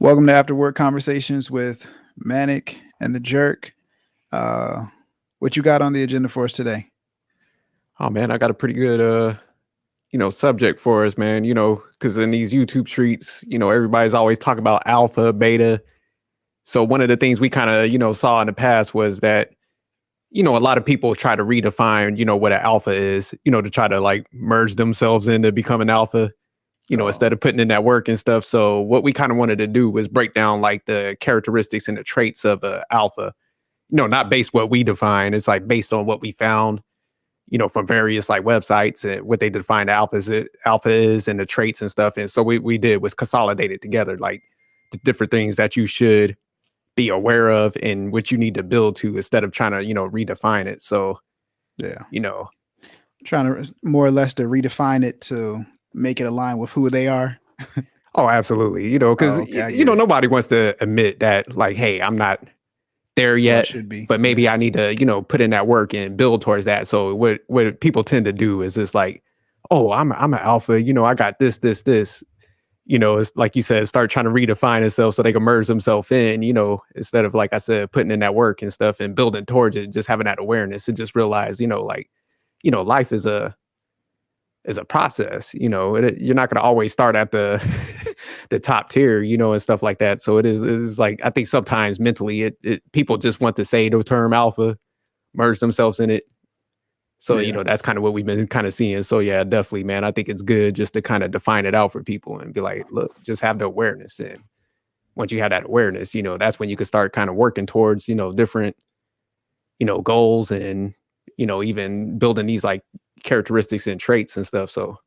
Welcome to After Work Conversations with Manic and the Jerk. Uh, what you got on the agenda for us today? Oh man, I got a pretty good subject for us, man. Because in these YouTube streets, everybody's always talking about alpha, beta. So one of the things we kind of, saw in the past was that, a lot of people try to redefine, what an alpha is, to try to like merge themselves into becoming alpha, Oh, instead of putting in that work and stuff. So what we kind of wanted to do was break down like the characteristics and the traits of a alpha, not based what we define. It's like based on what we found from various like websites and what they define alpha is and the traits and stuff. And so we did was consolidated together like the different things that you should be aware of and what you need to build to instead of trying to, redefine it. So, yeah. you know, Trying to more or less to redefine it to make it align with who they are. oh, absolutely. Because, Oh, okay, I get it. nobody wants to admit that like, hey, I'm not there Where I yet, should be. but Yeah. maybe I need to, put in that work and build towards that. So what people tend to do is just like, oh, I'm an alpha, I got this. It's like you said, start trying to redefine itself so they can merge themselves in, instead of like I said, putting in that work and stuff and building towards it, just having that awareness and just realize, like, life is a process. You're not going to always start at the the top tier, and stuff like that. So it is like I think sometimes mentally, people just want to say the term alpha, merge themselves in it. So Yeah. that's kind of what we've been kind of seeing. So yeah, definitely, man. I think it's good just to kind of define it out for people and be like, look, just have the awareness. And once you have that awareness, that's when you can start kind of working towards, different, goals and, even building these like characteristics and traits and stuff. So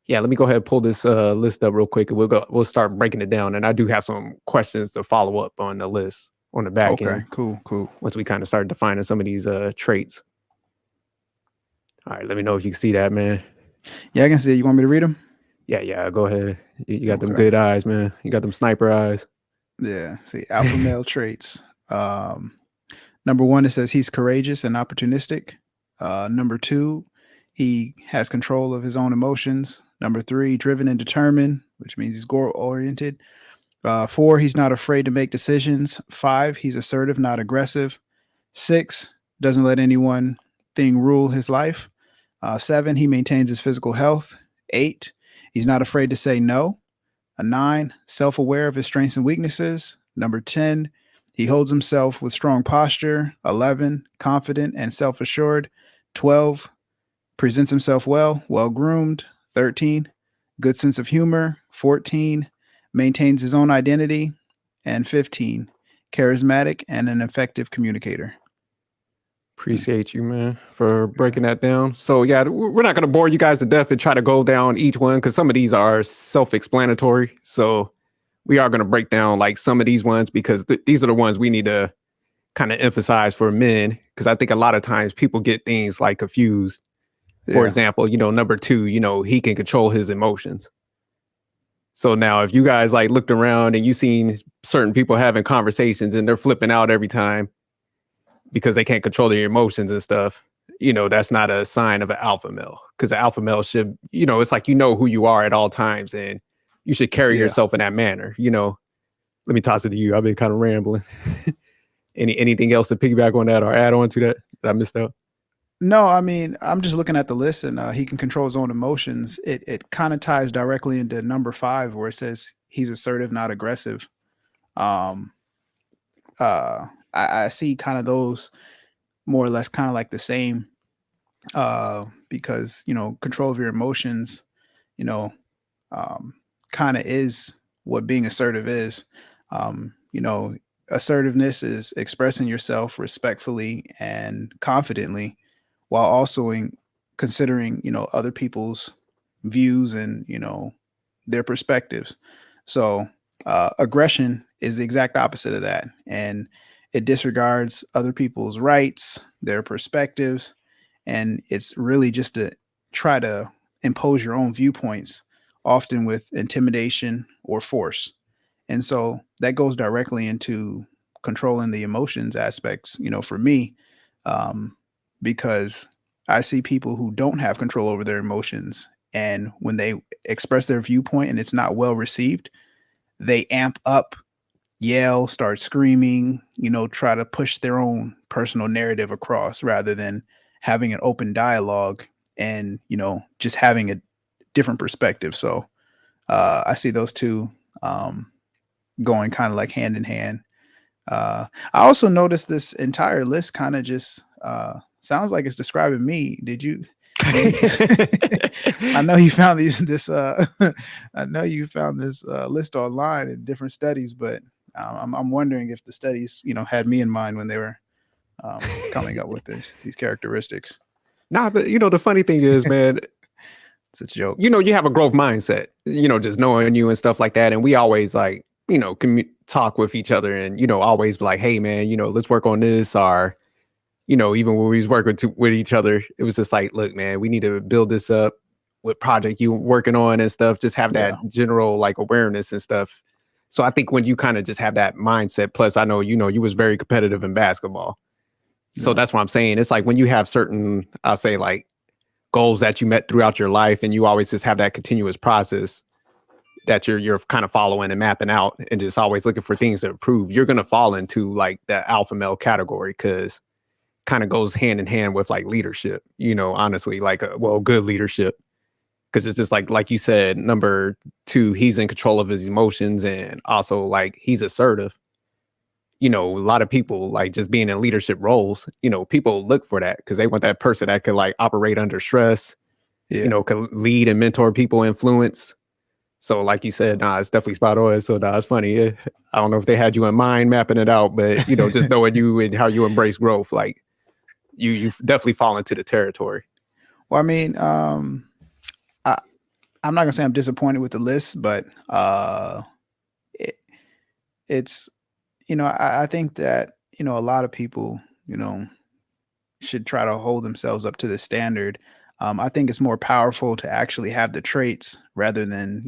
yeah, let me go ahead and pull this list up real quick and we'll start breaking it down. And I do have some questions to follow up on the list on the back Okay, end cool, cool. once we kind of start defining some of these traits. All right, let me know if you can see that, man. Yeah, I can see it. You want me to read them? Yeah, go ahead. You got them Okay. good eyes, man. You got them sniper eyes. Yeah. See, alpha male traits. Um, Number one, it says he's courageous and opportunistic. Number two, he has control of his own emotions. Number three, driven and determined, which means he's goal oriented. Four, he's not afraid to make decisions. Five, he's assertive, not aggressive. Six, doesn't let anyone thing rule his life. Seven, he maintains his physical health. Eight, he's not afraid to say no. A nine, self aware of his strengths and weaknesses. Number 10, he holds himself with strong posture. 11, confident and self assured. 12, presents himself well groomed. 13, good sense of humor. 14, maintains his own identity. And 15, charismatic and an effective communicator. Appreciate you, man, for breaking that down. So yeah, we're not gonna bore you guys to death and try to go down each one because some of these are self-explanatory. So we are gonna break down like some of these ones because these are the ones we need to kind of emphasize for men because I think a lot of times people get things like confused. For Yeah. example, number two, he can control his emotions. So now if you guys like looked around and you seen certain people having conversations and they're flipping out every time because they can't control their emotions and stuff, that's not a sign of an alpha male. Because an alpha male should, it's like who you are at all times and you should carry Yeah. yourself in that manner. Let me toss it to you. I've been kind of rambling. Anything else to piggyback on that or add on to that I missed out? No, I mean, I'm just looking at the list and he can control his own emotions. It kind of ties directly into number five where it says he's assertive, not aggressive. Um, I see kind of those more or less kind of like the same because, control of your emotions, you know, um, kind of is what being assertive is. Assertiveness is expressing yourself respectfully and confidently while also considering, other people's views and, their perspectives. So, aggression is the exact opposite of that. And it disregards other people's rights, their perspectives, and it's really just to try to impose your own viewpoints, often with intimidation or force. And so that goes directly into controlling the emotions aspects, for me, um, because I see people who don't have control over their emotions. And when they express their viewpoint and it's not well received, they amp up yell, start screaming, try to push their own personal narrative across rather than having an open dialogue and, just having a different perspective. So I see those two um, going kind of like hand in hand. I also noticed this entire list kind of just sounds like it's describing me. Did you? You I know you found I know you found this list online in different studies, but I'm wondering if the studies, had me in mind when they were coming up with these characteristics. Nah, the funny thing is, man, It's a joke. you have a growth mindset, just knowing you and stuff like that. And we always like, talk with each other and, always be like, hey, man, let's work on this. Or, even when we was working with each other, it was just like, look, man, we need to build this up. What project you working on and stuff, just have Yeah, that general like awareness and stuff. So I think when you kind of just have that mindset, plus I know, you was very competitive in basketball. So yeah, that's what I'm saying. It's like when you have certain, I'll say like goals that you met throughout your life and you always just have that continuous process that you're kind of following and mapping out and just always looking for things to improve, you're going to fall into like the alpha male category because kind of goes hand in hand with like leadership, honestly, like good leadership. Because it's just like you said, number two, he's in control of his emotions and also like he's assertive. A lot of people like just being in leadership roles, people look for that because they want that person that could like operate under stress, yeah. could lead and mentor people, influence. So like you said, nah, it's definitely spot on. So nah, it's funny. I don't know if they had you in mind mapping it out, but just knowing you and how you embrace growth, like you definitely fall into the territory. Well, I mean, I, I'm not gonna say I'm disappointed with the list, but it, it's I think that a lot of people should try to hold themselves up to the standard. I think it's more powerful to actually have the traits rather than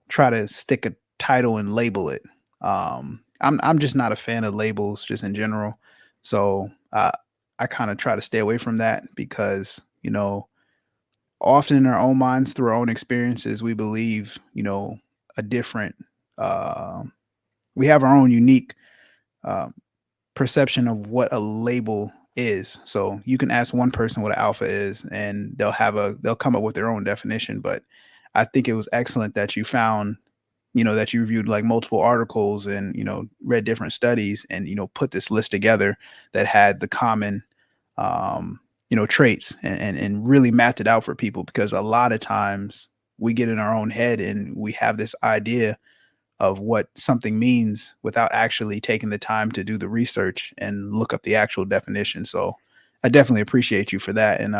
try to stick a title and label it. I'm just not a fan of labels just in general, so I kind of try to stay away from that because often in our own minds through our own experiences we believe a different. Uh, we have our own unique um, perception of what a label is. So you can ask one person what an alpha is, and they'll come up with their own definition. But I think it was excellent that you found, that you reviewed like multiple articles and read different studies and put this list together that had the common traits and really mapped it out for people because a lot of times we get in our own head and we have this idea of what something means without actually taking the time to do the research and look up the actual definition. So I definitely appreciate you for that. And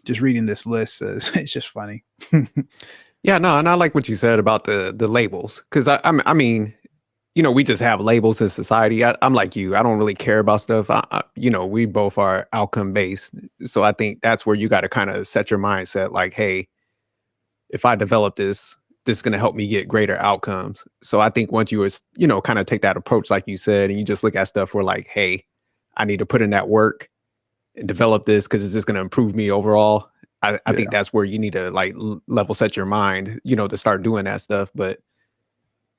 just reading this list, it's just funny. Yeah, no, and I like what you said about the labels because I mean, we just have labels in society. I'm like you. I don't really care about stuff. We both are outcome based, so I think that's where you got to kind of set your mindset. Like, hey, if I develop this is going to help me get greater outcomes. So I think once you kind of take that approach, like you said, and you just look at stuff where like, hey, I need to put in that work and develop this because it's just going to improve me overall. I think Yeah. that's where you need to like level set your mind, to start doing that stuff. But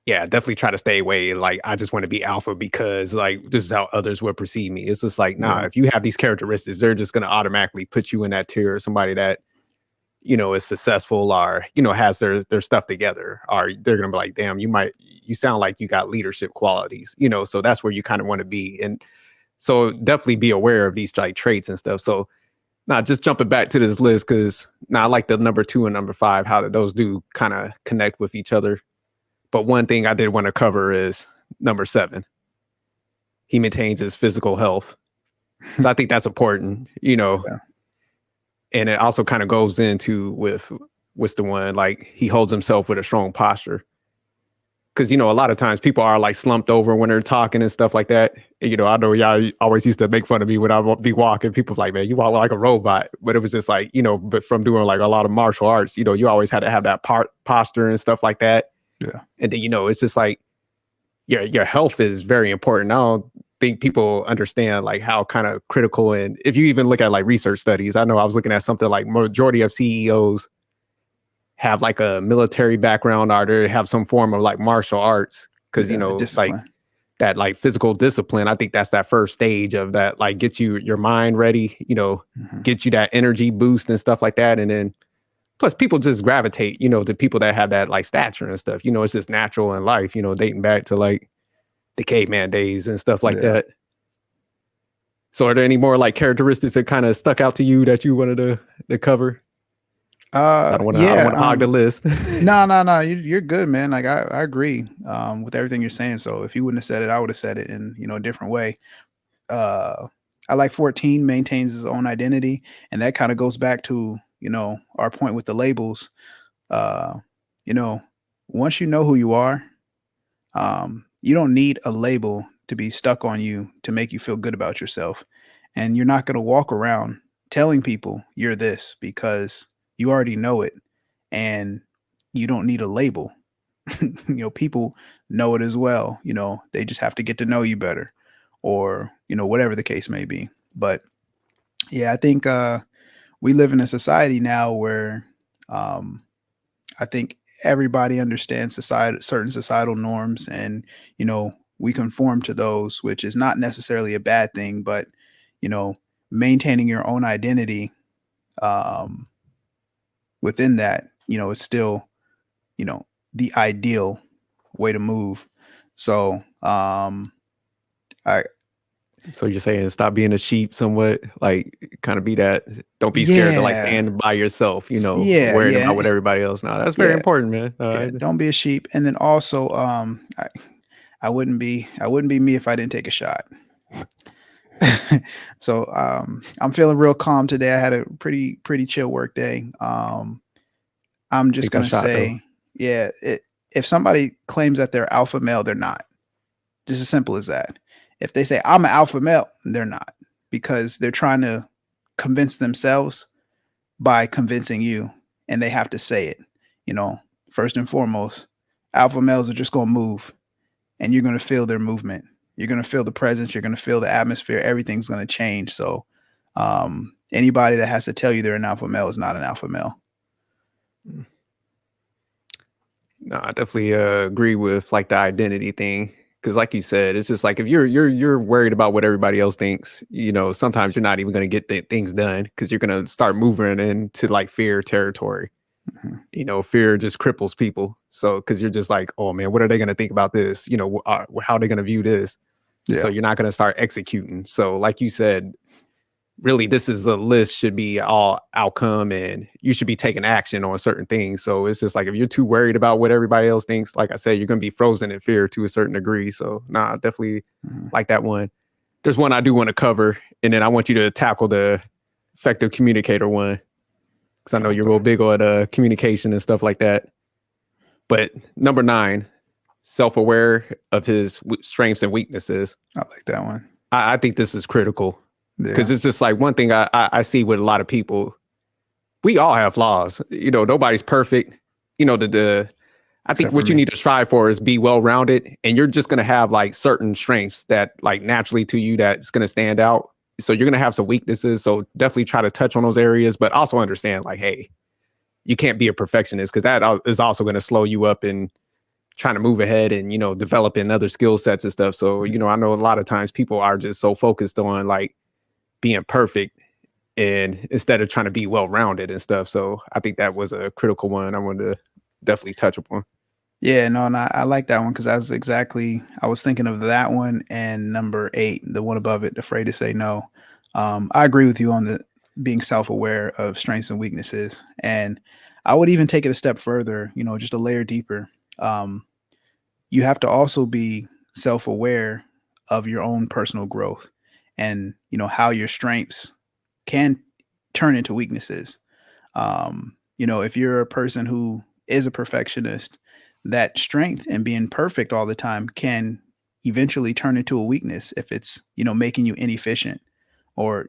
yeah, definitely try to stay away. Like, I just want to be alpha because like this is how others would perceive me. It's just like, nah, Yeah. if you have these characteristics, they're just going to automatically put you in that tier of somebody that is successful or has their stuff together, or they're gonna be like, damn, you sound like you got leadership qualities, so that's where you kind of want to be. And so definitely be aware of these like traits and stuff. So now just jumping back to this list because now I like the number 2 and number 5, how did those do kind of connect with each other. But one thing I did want to cover is number 7. He maintains his physical health. So I think that's important, Yeah. and it also kind of goes into with what's the one, like he holds himself with a strong posture because a lot of times people are like slumped over when they're talking and stuff like that. I know y'all always used to make fun of me when I would be walking. People like, man, you walk like a robot. But it was just like, but from doing like a lot of martial arts, you always had to have that posture and stuff like that. Yeah. And then it's just like your health is very important. I don't think people understand like how kind of critical, and if you even look at like research studies, I know I was looking at something like majority of CEOs have like a military background or they have some form of like martial arts because The like discipline. that like physical discipline, I think that's that first stage of that, like gets you your mind ready, Mhm. gets you that energy boost and stuff like that. And then plus people just gravitate, to people that have that like stature and stuff. It's just natural in life, dating back to like the caveman days and stuff like Yeah. that. So are there any more like characteristics that kind of stuck out to you that you wanted to cover? I don't Yeah. want to hog the list. No. You're good, man. Like I agree with everything you're saying. So if you wouldn't have said it, I would have said it in a different way. I like 14 maintains his own identity, and that kind of goes back to our point with the labels. Uh, you know, once you know who you are, you don't need a label to be stuck on you to make you feel good about yourself. And you're not going to walk around telling people you're this because you already know it and you don't need a label. People know it as well. They just have to get to know you better or, whatever the case may be. But yeah, I think we live in a society now where um, I think everybody understands certain societal norms, and we conform to those, which is not necessarily a bad thing, but you know, maintaining your own identity um, within that, is still you know the ideal way to move. So I So you're saying stop being a sheep somewhat, like kind of be that, don't be scared to like yeah stand by yourself, yeah worrying about yeah what everybody else now. That's very yeah important, man. yeah. Don't be a sheep, and then also I wouldn't be me if I didn't take a shot. So I'm feeling real calm today. I had a pretty chill work day. I'm just Take that gonna shot though. say, yeah, if somebody claims that they're alpha male, they're not. Just as simple as that. If they say I'm an alpha male, they're not, because they're trying to convince themselves by convincing you, and they have to say it. You know, First and foremost, alpha males are just gonna move, and you're gonna feel their movement. You're gonna feel the presence. You're gonna feel the atmosphere. Everything's gonna change. So, anybody that has to tell you they're an alpha male is not an alpha male. No, I definitely agree with like the identity thing. Cause like you said, it's just like if you're worried about what everybody else thinks, sometimes you're not even gonna get things done because you're gonna start moving into like fear territory. Mhm. Fear just cripples people. So because you're just like, oh man, what are they gonna think about this? How are they gonna view this? So Yeah. you're not gonna start executing. So like you said, really this is a list should be all outcome and you should be taking action on certain things. So it's just like if you're too worried about what everybody else thinks, like I said, you're going to be frozen in fear to a certain degree. So nah, definitely Mhm. like that one. There's one I do want to cover, and then I want you to tackle the effective communicator one because I know you're real Okay. big on communication and stuff like that. But number 9, self-aware of his strengths and weaknesses. I like that one. I think this is critical because Yeah. it's just like one thing I see with a lot of people. We all have flaws. Nobody's perfect. The I think Except for what you me. need to strive for is be well rounded, and you're just gonna have like certain strengths that like naturally to you that's gonna stand out. So you're gonna have some weaknesses. So definitely try to touch on those areas, but also understand like, hey, you can't be a perfectionist because that is also gonna slow you up in trying to move ahead and developing other skill sets and stuff. So Mhm. I know a lot of times people are just so focused on like being perfect and instead of trying to be well rounded and stuff. So I think that was a critical one I wanted to definitely touch upon. Yeah, no, and I like that one because I was thinking of that one and number 8, the one above it, afraid to say no. I agree with you on the being self-aware of strengths and weaknesses, and I would even take it a step further, just a layer deeper. Um, you have to also be self-aware of your own personal growth, and how your strengths can turn into weaknesses. If you're a person who is a perfectionist, that strength and being perfect all the time can eventually turn into a weakness if it's, making you inefficient or,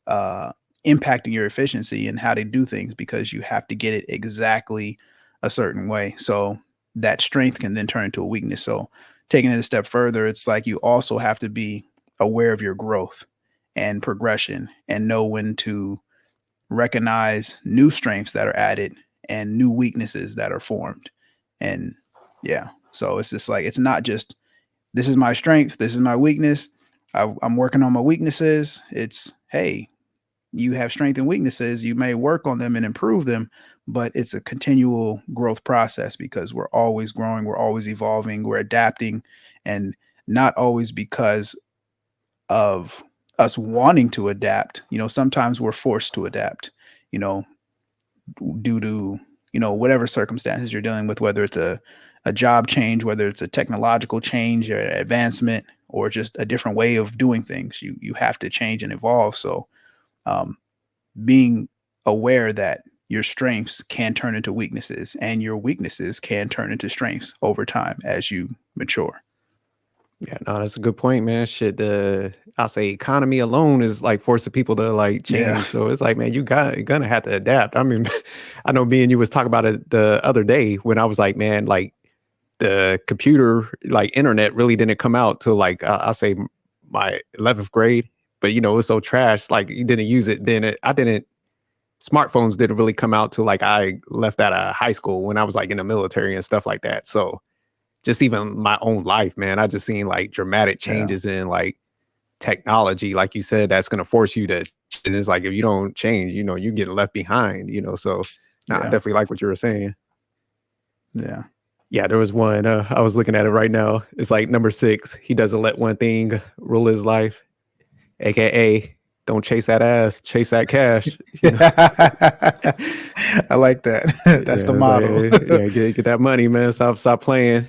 uh, impacting your efficiency and how to do things because you have to get it exactly a certain way. So that strength can then turn into a weakness. So taking it a step further, it's like you also have to be aware of your growth and progression and know when to recognize new strengths that are added and new weaknesses that are formed. And yeah. So it's just like, it's not just, this is my strength, this is my weakness. I'm working on my weaknesses. It's, hey, you have strength and weaknesses. You may work on them and improve them, but it's a continual growth process because we're always growing, we're always evolving, we're adapting, and not always because of us wanting to adapt. Sometimes we're forced to adapt, you know, due to, whatever circumstances you're dealing with, whether it's a job change, whether it's a technological change or advancement, or just a different way of doing things. You have to change and evolve. So um, being aware that your strengths can turn into weaknesses and your weaknesses can turn into strengths over time as you mature. Yeah, no, that's a good point, man. Shit, I'll say economy alone is like forcing people to like Yeah. change. So it's like, man, you're gonna have to adapt. I mean, I know me and you was talking about it the other day when I was like, man, like the computer, like internet really didn't come out till like I'll say my 11th grade. But it was so trash, like you didn't use it. Then I didn't. Smartphones didn't really come out till like I left out of high school when I was like in the military and stuff like that. So just even my own life, man, I just seen like dramatic Yeah. changes in like technology, like you said, that's gonna force you to. And it's like if you don't change, you get left behind. So, nah, I Yeah. definitely like what you were saying. Yeah. Yeah, there was one. I was looking at it right now. It's like number 6. He doesn't let one thing rule his life, aka don't chase that ass, chase that cash. I like that. That's the Yeah, it's like, motto. yeah, get that money, man. Stop playing.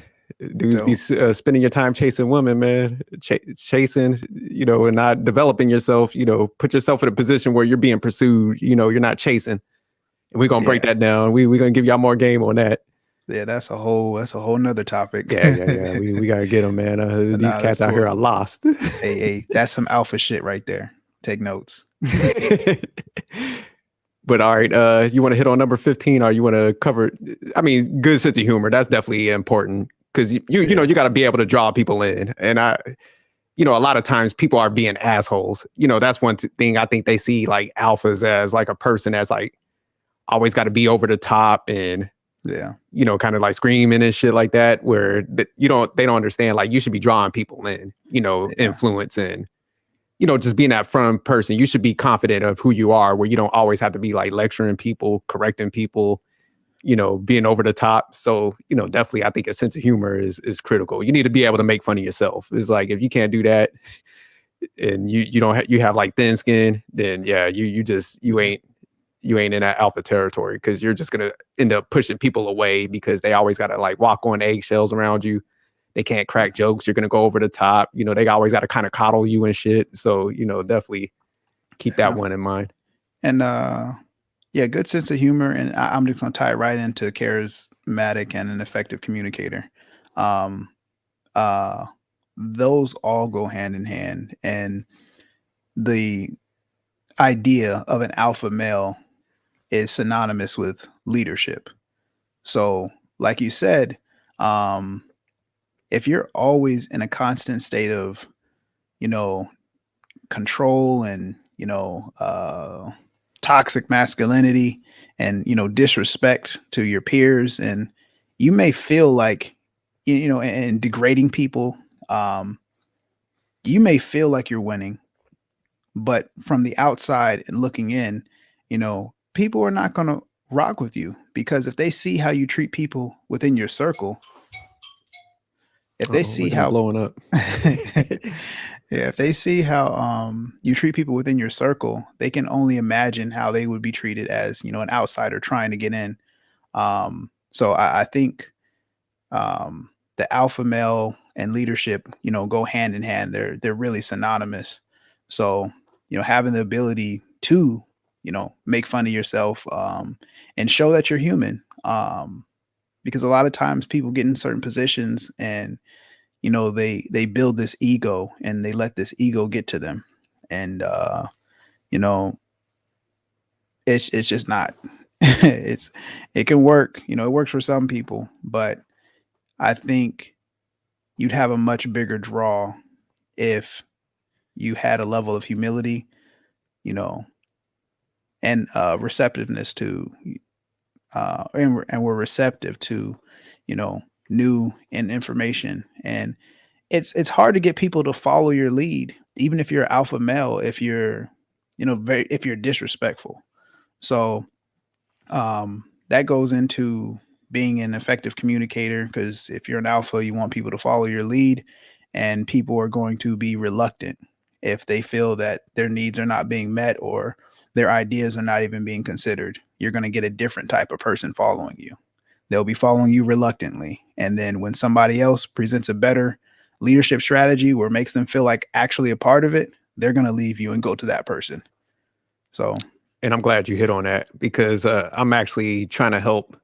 Dudes be Dope. spending your time chasing women, man. Chasing, and not developing yourself. Put yourself in a position where you're being pursued. You're not chasing. And we're gonna break Yeah. that down. We're gonna give y'all more game on that. Yeah, that's a whole nother topic. Yeah. We gotta get them, man. These Nah, that's cats out here cool. are lost. Hey, that's some alpha shit right there. Take notes. But all right, you want to hit on number 15, or you want to cover? I mean, good sense of humor. That's definitely important because Yeah. you got to be able to draw people in. And a lot of times people are being assholes. That's one thing I think they see like alphas as like a person that's like always got to be over the top and Yeah. kind of like screaming and shit like that. Where they don't understand like you should be drawing people in. Yeah. Influence and just being that front person, you should be confident of who you are, where you don't always have to be like lecturing people, correcting people, being over the top. So, definitely I think a sense of humor is critical. You need to be able to make fun of yourself. It's like if you can't do that and you don't you have like thin skin, then yeah, you ain't in that alpha territory because you're just gonna end up pushing people away because they always gotta like walk on eggshells around you. They can't crack jokes. You're gonna go over the top. They always got to kind of coddle you and shit. So definitely keep that Yeah. one in mind. And yeah, good sense of humor. And I'm just gonna tie it right into charismatic and an effective communicator. Um uh those all go hand in hand. And the idea of an alpha male is synonymous with leadership. So, like you said, um, if you're always in a constant state of, you know, control and, toxic masculinity and, disrespect to your peers, and you may feel like, and degrading people, um, you may feel like you're winning, but from the outside and looking in, people are not going to rock with you because if they see how you treat people within your circle, if they Oh, see look at me how blowing up. yeah, if they see how you treat people within your circle, they can only imagine how they would be treated as, an outsider trying to get in. So I think the alpha male and leadership, go hand in hand. They're really synonymous. So, having the ability to, make fun of yourself, and show that you're human. Because a lot of times people get in certain positions and, they build this ego and they let this ego get to them. And you know, it's just not it can work, it works for some people, but I think you'd have a much bigger draw if you had a level of humility, you know, and receptiveness to, and we're receptive to, you know, new in information. And it's hard to get people to follow your lead, even if you're alpha male, if you're, if you're disrespectful. So that goes into being an effective communicator, because if you're an alpha, you want people to follow your lead, and people are going to be reluctant if they feel that their needs are not being met or their ideas are not even being considered. You're going to get a different type of person following you. They'll be following you reluctantly. And then when somebody else presents a better leadership strategy or makes them feel like actually a part of it, they're going to leave you and go to that person. So, And I'm glad you hit on that because I'm actually trying to help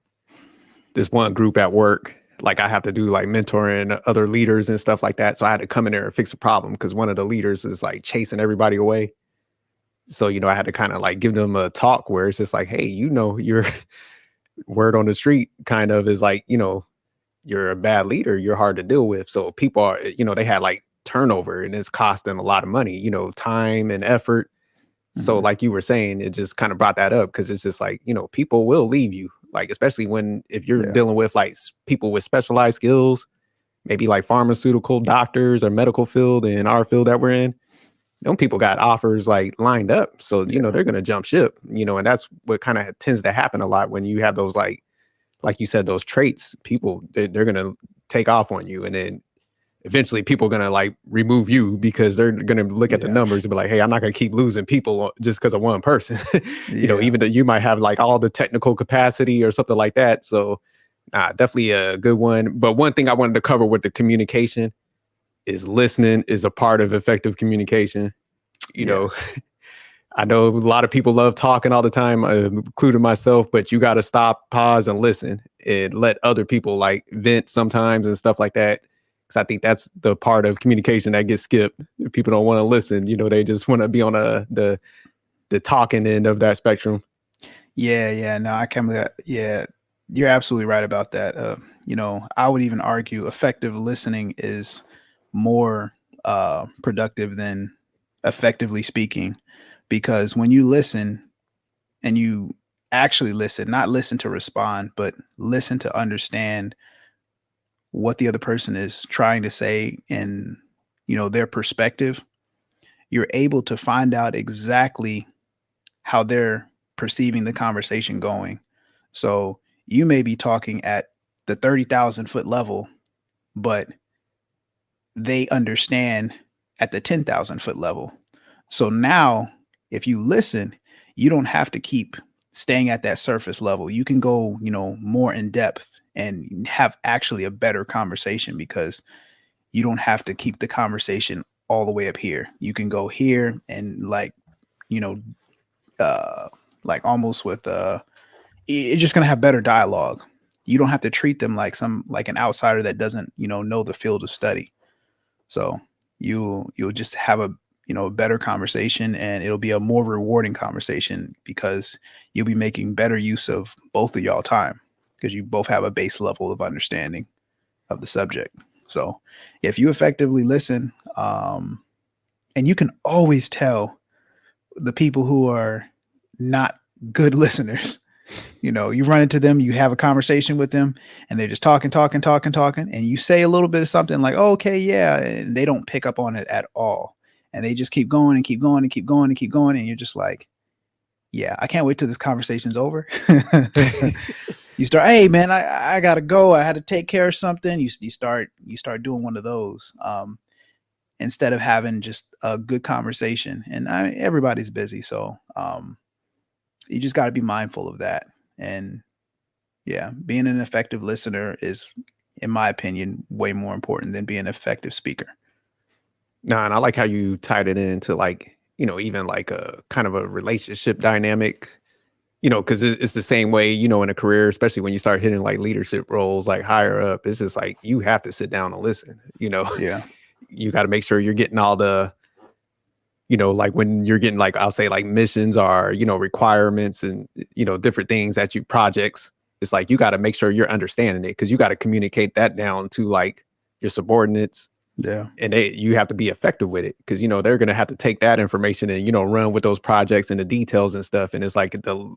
this one group at work. Like I have to do like mentoring other leaders and stuff like that. So I had to come in there and fix a problem because one of the leaders is like chasing everybody away. So, I had to kind of like give them a talk where it's just like, hey, your word on the street kind of is like, you're a bad leader. You're hard to deal with. So people are, they had like turnover and it's costing a lot of money, time and effort. So mhm, like you were saying, it just kind of brought that up because it's just like, people will leave you, like, especially if you're yeah, dealing with like people with specialized skills, maybe like pharmaceutical doctors or medical field in our field that we're in. Them people got offers like lined up. So, yeah, they're going to jump ship, and that's what kind of tends to happen a lot when you have those like you said, those traits, people, they're going to take off on you. And then eventually people are going to like remove you because they're going to look at the yeah, numbers and be like, hey, I'm not going to keep losing people just because of one person. yeah, Even though you might have like all the technical capacity or something like that. So definitely a good one. But one thing I wanted to cover with the communication is listening is a part of effective communication. You know, yes, I know a lot of people love talking all the time, including myself, but you got to stop, pause, and listen and let other people like vent sometimes and stuff like that. Because I think that's the part of communication that gets skipped. People don't want to listen. They just want to be on the talking end of that spectrum. yeah, yeah. No, I can't believe that. Yeah, you're absolutely right about that. I would even argue effective listening is more productive than effectively speaking, because when you listen and you actually listen, not listen to respond, but listen to understand what the other person is trying to say and their perspective, you're able to find out exactly how they're perceiving the conversation going. So you may be talking at the 30,000 foot level, but they understand at the 10,000 foot level. So now, if you listen, you don't have to keep staying at that surface level. You can go, more in depth and have actually a better conversation, because you don't have to keep the conversation all the way up here. You can go here and you know, uh, like almost with it's just gonna have better dialogue. You don't have to treat them like an outsider that doesn't know the field of study. So you'll just have a better conversation, and it'll be a more rewarding conversation because you'll be making better use of both of y'all time, because you both have a base level of understanding of the subject. So if you effectively listen, and you can always tell the people who are not good listeners. You run into them, you have a conversation with them, and they're just talking, talking, talking, talking, and you say a little bit of something like, oh, okay, yeah, and they don't pick up on it at all. And they just keep going and keep going and keep going and keep going. And you're just like, yeah, I can't wait till this conversation's over. You start, hey man, I gotta go. I had to take care of something. You start doing one of those. Instead of having just a good conversation. And everybody's busy, so you just got to be mindful of that. And yeah, being an effective listener is, in my opinion, way more important than being an effective speaker. Nah, and I like how you tied it into like, even like a kind of a relationship dynamic, because it's the same way, in a career, especially when you start hitting like leadership roles, like higher up, it's just like you have to sit down and listen. Yeah, You got to make sure you're getting all the, like when you're getting like, I'll say like missions or, requirements and, different things that you projects, it's like you got to make sure you're understanding it because you got to communicate that down to like your subordinates yeah, and you have to be effective with it because they're going to have to take that information and run with those projects and the details and stuff, and it's like the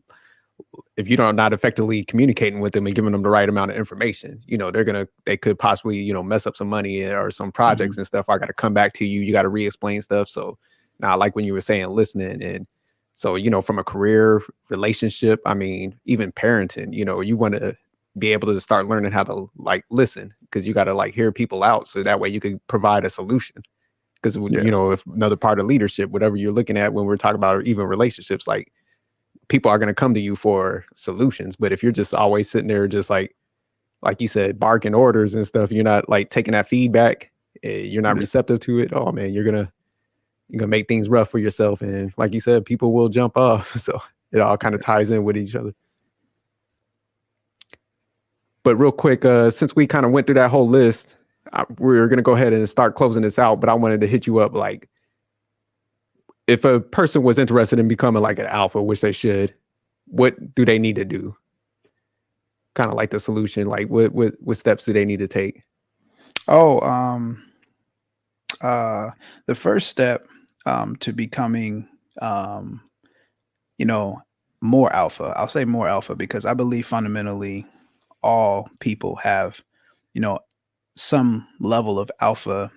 if you don't not effectively communicating with them and giving them the right amount of information, they could possibly, mess up some money or some projects Mhm. and stuff. I got to come back to you. You got to re-explain stuff. So now, like when you were saying, listening, and so, from a career, relationship, I mean, even parenting, you want to be able to start learning how to like listen, because you got to like hear people out. So that way you can provide a solution. Because, Yeah. if another part of leadership, whatever you're looking at when we're talking about even relationships, like people are going to come to you for solutions. But if you're just always sitting there, just like you said, barking orders and stuff, you're not like taking that feedback, you're not Yeah. receptive to it. Oh man, you're gonna make things rough for yourself. And like you said, people will jump off. So it all kind of ties in with each other. But real quick, since we kind of went through that whole list, we're gonna go ahead and start closing this out. But I wanted to hit you up, like, if a person was interested in becoming like an alpha, which they should, what do they need to do? Kind of like the solution, like what steps do they need to take? Oh, uh, the first step to becoming, um, you know, more alpha. I'll say more alpha because I believe fundamentally all people have, you know, some level of alpha,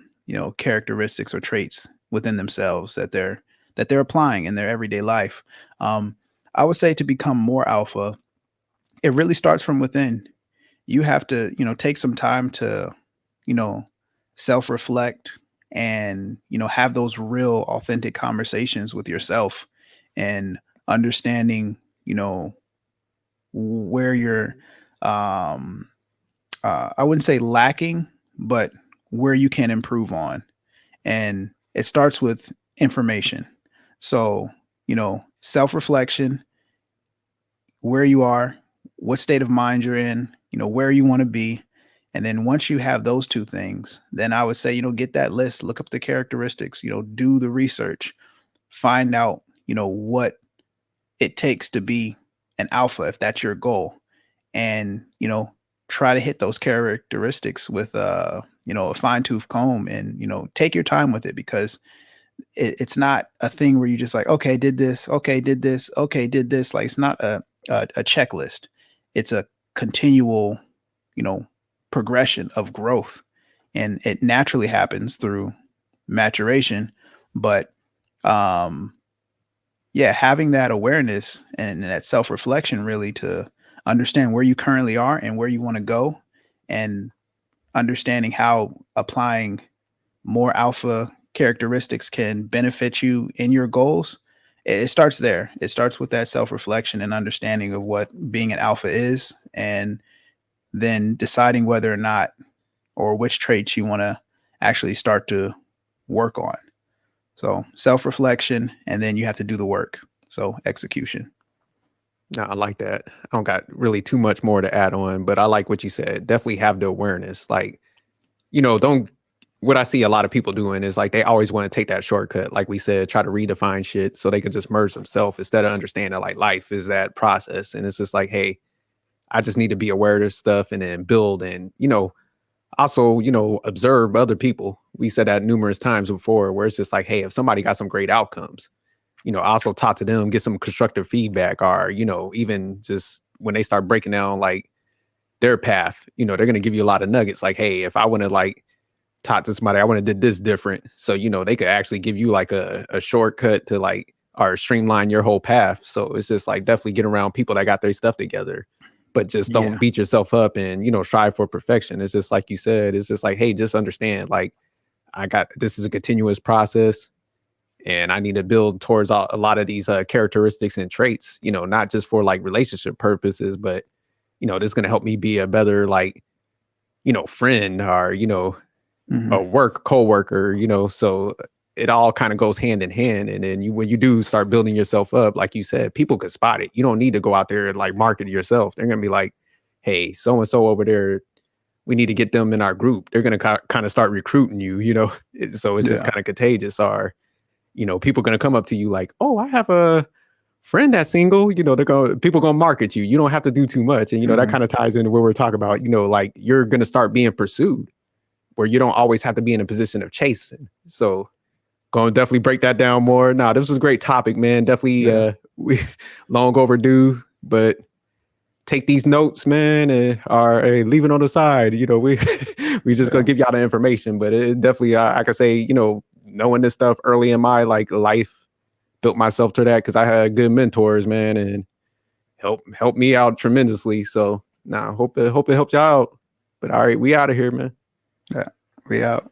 characteristics or traits within themselves that they're applying in their everyday life. Um, I would say to become more alpha, it really starts from within. You have to, take some time to, you know, self-reflect and, have those real authentic conversations with yourself and understanding, where you're um I wouldn't say lacking, but where you can improve on. And it starts with information. So, self-reflection, where you are, what state of mind you're in, where you want to be. And then once you have those two things, then I would say, get that list, look up the characteristics, do the research, find out, what it takes to be an alpha if that's your goal. And, try to hit those characteristics with a fine-tooth comb and, take your time with it because it's not a thing where you just like, okay, did this, okay, did this, okay, did this. Like it's not a checklist. It's a continual, you know, progression of growth. And it naturally happens through maturation. But um yeah, having that awareness and that self-reflection really to understand where you currently are and where you want to go and understanding how applying more alpha characteristics can benefit you in your goals. It starts there. It starts with that self-reflection and understanding of what being an alpha is and then deciding whether or not or which traits you want to actually start to work on. So, self-reflection and then you have to do the work. So, execution. No, I like that. I don't got really too much more to add on, but I like what you said. Definitely have the awareness. Like, don't what I see a lot of people doing is like they always want to take that shortcut. Like we said, try to redefine shit so they can just merge themselves instead of understanding like life is that process. And it's just like, hey, I just need to be aware of this stuff and then build and, also, observe other people. We said that numerous times before, where it's just like, hey, if somebody got some great outcomes, also talk to them, get some constructive feedback, or, even just when they start breaking down like their path, they're going to give you a lot of nuggets. Like, hey, if I want to like talk to somebody, I want to did this different. So, they could actually give you like a shortcut to like, or streamline your whole path. So it's just like definitely get around people that got their stuff together, but just don't Yeah. beat yourself up and, strive for perfection. It's just like you said, it's just like, hey, just understand, like, this is a continuous process and I need to build towards a lot of these characteristics and traits, not just for like relationship purposes, but, this is going to help me be a better, like, friend or, a Mhm. work coworker, so it all kind of goes hand in hand. And then when you do start building yourself up, like you said, people could spot it. You don't need to go out there and like market yourself. They're going to be like, hey, so and so over there, we need to get them in our group. They're going to kind of start recruiting you, so it's just Yeah. kind of contagious. Or, people going to come up to you like, oh, I have a friend that's single, people going to market you. You don't have to do too much. And, that Mhm. kind of ties into what we're talking about, like you're going to start being pursued where you don't always have to be in a position of chasing. So going to definitely break that down more. Nah, this was a great topic, man. Definitely Yeah. we long overdue. but take these notes, man, and or leave it on the side. You know, we just gonna give y'all the information, but it definitely I could say, you know, knowing this stuff early in my like life built myself to that because I had good mentors, man, and helped me out tremendously. So hope it helped y'all out. But all right, we out of here, man. Yeah, we out.